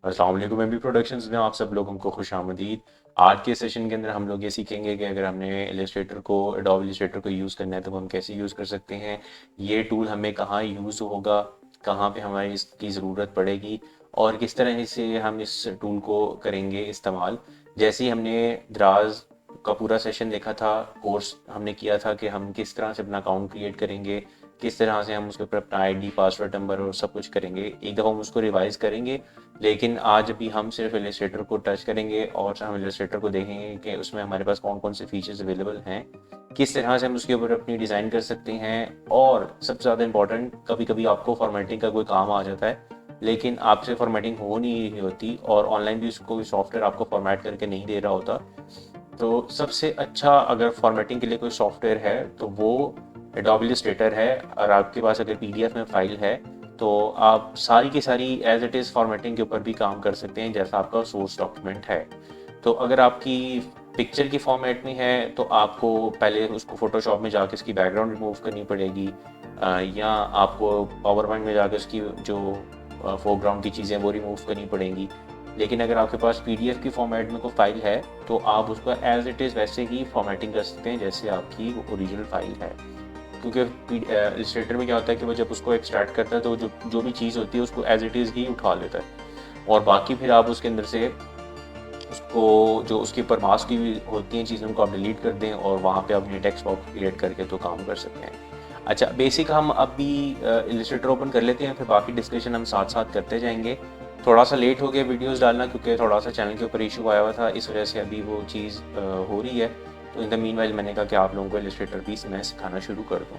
अस्सलाम वालेकुम MB productions में आप सब लोगों को खुशामदीद। आज के सेशन के अंदर हम लोग ये सीखेंगे कि अगर हमने इलस्ट्रेटर को एडोब इलस्ट्रेटर को यूज़ करना है तो हम कैसे यूज़ कर सकते हैं, ये टूल हमें कहाँ यूज़ होगा, कहाँ पे हमारी इसकी ज़रूरत पड़ेगी और किस तरह से हम इस टूल को करेंगे इस्तेमाल। जैसे ही हमने दराज का पूरा सेशन देखा था, कोर्स हमने किया था कि हम किस तरह से अपना अकाउंट क्रिएट करेंगे, किस तरह से हम उसके ऊपर अपना आईडी पासवर्ड नंबर और सब कुछ करेंगे। एक दफ़ा हम उसको रिवाइज करेंगे, लेकिन आज अभी हम सिर्फ इलस्ट्रेटर को टच करेंगे और हम इलस्ट्रेटर को देखेंगे कि उसमें हमारे पास कौन कौन से फीचर्स अवेलेबल हैं, किस तरह से हम उसके ऊपर अपनी डिज़ाइन कर सकते हैं। और सबसे ज़्यादा इंपॉर्टेंट, कभी कभी आपको फॉर्मेटिंग का कोई काम आ जाता है लेकिन आपसे फॉर्मेटिंग हो नहीं रही होती और ऑनलाइन भी उसको सॉफ्टवेयर आपको फॉर्मेट करके नहीं दे रहा होता। तो सबसे अच्छा अगर फॉर्मेटिंग के लिए कोई सॉफ्टवेयर है तो वो एडोब इलस्ट्रेटर है। और आपके पास अगर पीडीएफ में फाइल है तो आप सारी की सारी एज इट इज़ फॉर्मेटिंग के ऊपर भी काम कर सकते हैं जैसा आपका सोर्स डॉक्यूमेंट है। तो अगर आपकी पिक्चर की फॉर्मेट में है तो आपको पहले उसको फोटोशॉप में जाके उसकी बैकग्राउंड रिमूव करनी पड़ेगी, या आपको पावर पॉइंट में जाके उसकी जो फोरग्राउंड की चीज़ें वो रिमूव करनी पड़ेंगी। लेकिन अगर आपके पास पीडीएफ की फॉर्मेट में कोई फाइल है तो आप उसको एज इट इज़ वैसे ही फॉर्मेटिंग कर सकते हैं जैसे आपकी ओरिजिनल फाइल है। क्योंकि इलस्ट्रेटर में क्या होता है कि वो जब उसको एक्सट्रैक्ट करता है तो जो जो भी चीज़ होती है उसको एज इट इज़ ही उठा लेता है और बाकी फिर आप उसके अंदर से उसको जो उसके ऊपर मास्क की होती हैं चीज़ें उनको आप डिलीट कर दें और वहाँ पे अपनी टेक्स्ट बॉक्स क्रिएट करके तो काम कर सकते हैं। अच्छा, बेसिक हम अभी इलस्ट्रेटर ओपन कर लेते हैं, फिर बाकी डिस्कशन हम साथ साथ करते जाएंगे। थोड़ा सा लेट हो गया वीडियोस डालना क्योंकि थोड़ा सा चैनल के ऊपर इशू आया हुआ था, इस वजह से अभी वो चीज़ हो रही है। तो इन द मीन वाइल मैंने कहा कि आप लोगों को इलस्ट्रेटर भी मैं सिखाना शुरू कर दूँ।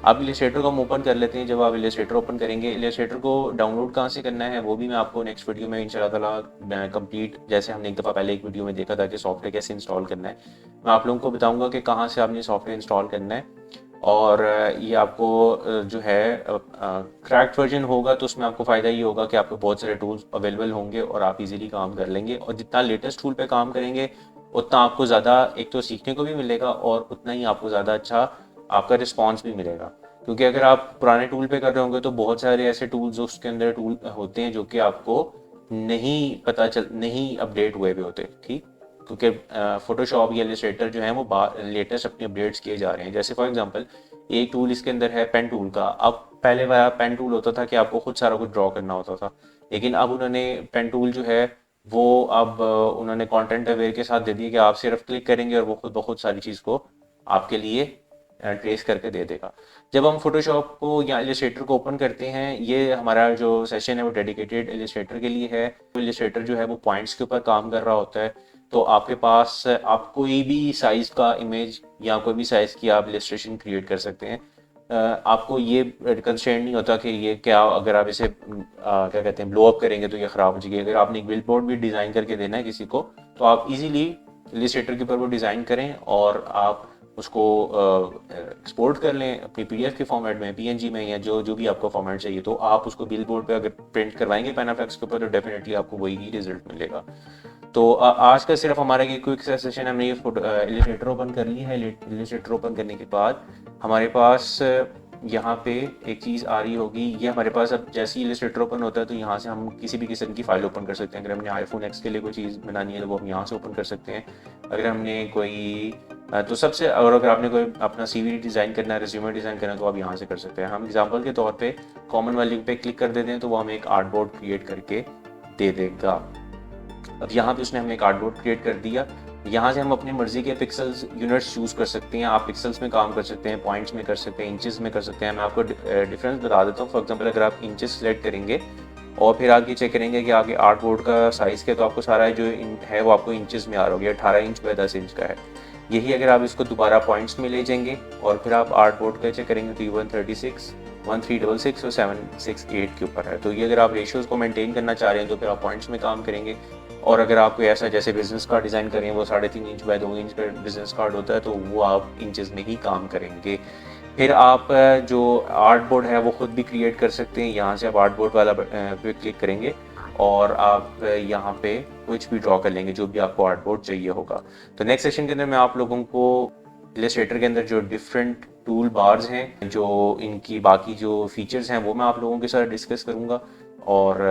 अब इलस्ट्रेटर को हम ओपन कर लेते हैं। जब आप इलस्ट्रेटर ओपन करेंगे, इलस्ट्रेटर को डाउनलोड कहाँ से करना है वो भी मैं आपको नेक्स्ट वीडियो में इंशाल्लाह ताला कंप्लीट, जैसे हमने एक दफ़ा पहले एक वीडियो में देखा था कि सॉफ्टवेयर कैसे इंस्टॉल करना है, मैं आप लोगों को बताऊंगा कि कहाँ से आपने सॉफ्टवेयर इंस्टॉल करना है। और ये आपको जो है क्रैक्ड वर्जन होगा तो उसमें आपको फ़ायदा ये होगा कि आपको बहुत सारे टूल्स अवेलेबल होंगे और आप इजीली काम कर लेंगे। और जितना लेटेस्ट टूल पे काम करेंगे उतना आपको ज़्यादा एक तो सीखने को भी मिलेगा और उतना ही आपको ज़्यादा अच्छा आपका रिस्पॉन्स भी मिलेगा। क्योंकि अगर आप पुराने टूल पे कर रहे होंगे तो बहुत सारे ऐसे टूल्स उसके अंदर टूल होते हैं जो कि आपको नहीं अपडेट हुए भी होते, ठीक। क्योंकि फोटोशॉप या इलस्ट्रेटर जो है वो लेटेस्ट अपने अपडेट्स किए जा रहे हैं। जैसे फॉर एग्जांपल एक टूल इसके अंदर है पेन टूल का। अब पहले वाला पेन टूल होता था कि आपको खुद सारा कुछ ड्रॉ करना होता था, लेकिन अब उन्होंने पेन टूल जो है वो अब उन्होंने कंटेंट अवेयर के साथ दे दिया कि आप सिर्फ क्लिक करेंगे और वो खुद ब खुद सारी चीज़ को आपके लिए ट्रेस करके दे देगा। जब हम फोटोशॉप को या इलस्ट्रेटर को ओपन करते हैं, ये हमारा जो सेशन है वो डेडिकेटेड इलस्ट्रेटर के लिए है। इलस्ट्रेटर जो है वो पॉइंट्स के ऊपर काम कर रहा होता है। तो आपके पास आप कोई भी साइज़ का इमेज या कोई भी साइज़ की आप इलस्ट्रेशन क्रिएट कर सकते हैं। आपको ये कंस्ट्रेंट नहीं होता कि ये क्या, अगर आप इसे क्या कहते हैं ब्लो अप करेंगे तो ये ख़राब हो जाएगी। अगर आपने एक बिल बोर्ड भी डिज़ाइन करके देना है किसी को तो आप इजीली इलस्ट्रेटर के ऊपर वो डिज़ाइन करें और आप उसको एक्सपोर्ट कर लें अपनी पीडीएफ के फॉर्मेट में, पीएनजी में, या जो जो भी आपको फॉर्मेट चाहिए। तो आप उसको बिल बोर्ड पर अगर प्रिंट करवाएंगे पैनाफ्लेक्स के ऊपर तो डेफिनेटली आपको वही ही रिजल्ट मिलेगा। तो आज का सिर्फ हमारा ये क्विक सेशन, हमने ये इलस्ट्रेटर ओपन कर ली है। इलस्ट्रेटर ओपन करने के बाद हमारे पास यहाँ पे एक चीज़ आ रही होगी। ये हमारे पास अब जैसे ही इलस्ट्रेटर ओपन होता है तो यहाँ से हम किसी भी किस्म की फाइल ओपन कर सकते हैं। अगर हमने आईफोन एक्स के लिए कोई चीज़ बनानी है तो वो हम यहाँ से ओपन कर सकते हैं। अगर हमने कोई तो सबसे, और अगर आपने कोई अपना सीवी डिज़ाइन करना है, रिज्यूमे डिज़ाइन करना है तो आप यहाँ से कर सकते हैं। हम एग्जांपल के तौर पे कॉमन वैल्यू पे क्लिक कर देते हैं तो वो हमें एक आर्टबोर्ड क्रिएट करके दे देगा। अब यहाँ पे उसने हमें एक आर्टबोर्ड क्रिएट कर दिया। यहाँ से हम अपनी मर्जी के पिक्सल्स यूनिट्स चूज़ कर सकते हैं। आप पिक्सल्स में काम कर सकते हैं, पॉइंट्स में कर सकते हैं, इंचेस में कर सकते हैं। मैं आपको डिफरेंस बता देता हूँ। फॉर एग्जांपल अगर आप इंचेस सेलेक्ट करेंगे और फिर आगे चेक करेंगे कि आगे आर्टबोर्ड का साइज़ क्या, तो आपको सारा जो है वो आपको इंचेस में आ रहा होगा। 18 इंच बाय 10 इंच का है। यही अगर आप इसको दोबारा पॉइंट्स में ले जाएंगे और फिर आप आर्टबोर्ड का चेक करेंगे तो 136, 1366 और 768 के ऊपर है। तो ये अगर आप रेशियोज़ को मेंटेन करना चाह रहे हैं तो फिर आप पॉइंट्स में काम करेंगे। और अगर आपको ऐसा जैसे बिजनेस कार्ड डिज़ाइन करें, वो 3.5 इंच बाय 2 इंच का बिजनेस कार्ड होता है तो वो आप इंचेस में ही काम करेंगे। फिर आप जो आर्ट बोर्ड है वो खुद भी क्रिएट कर सकते हैं। यहाँ से आप आर्ट बोर्ड वाला पे क्लिक करेंगे और आप यहाँ पे कुछ भी ड्रॉ कर लेंगे जो भी आपको आर्ट बोर्ड चाहिए होगा। तो नेक्स्ट सेशन के अंदर मैं आप लोगों को इलस्ट्रेटर के अंदर जो डिफरेंट टूल बार्स हैं, जो इनकी बाकी जो फीचर्स हैं वो मैं आप लोगों के साथ डिस्कस करूँगा। और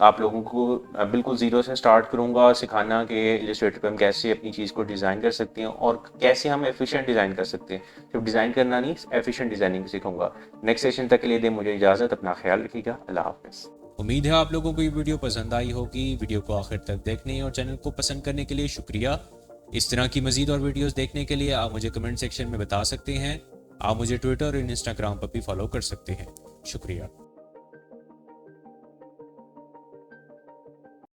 आप लोगों को बिल्कुल ज़ीरो से स्टार्ट करूँगा सिखाना कि इलस्ट्रेटर पे हम कैसे अपनी चीज़ को डिज़ाइन कर सकते हैं और कैसे हम एफिशिएंट डिज़ाइन कर सकते हैं। सिर्फ डिज़ाइन करना नहीं, एफिशिएंट डिज़ाइनिंग सिखाऊंगा। नेक्स्ट सेशन तक के लिए दें मुझे इजाज़त। अपना ख्याल रखिएगा। अल्लाह हाफ़िज़। उम्मीद है आप लोगों को ये वीडियो पसंद आई होगी। वीडियो को आखिर तक देखने और चैनल को पसंद करने के लिए शुक्रिया। इस तरह की मज़ीद और वीडियोस देखने के लिए आप मुझे कमेंट सेक्शन में बता सकते हैं। आप मुझे ट्विटर और इंस्टाग्राम पर भी फॉलो कर सकते हैं। शुक्रिया।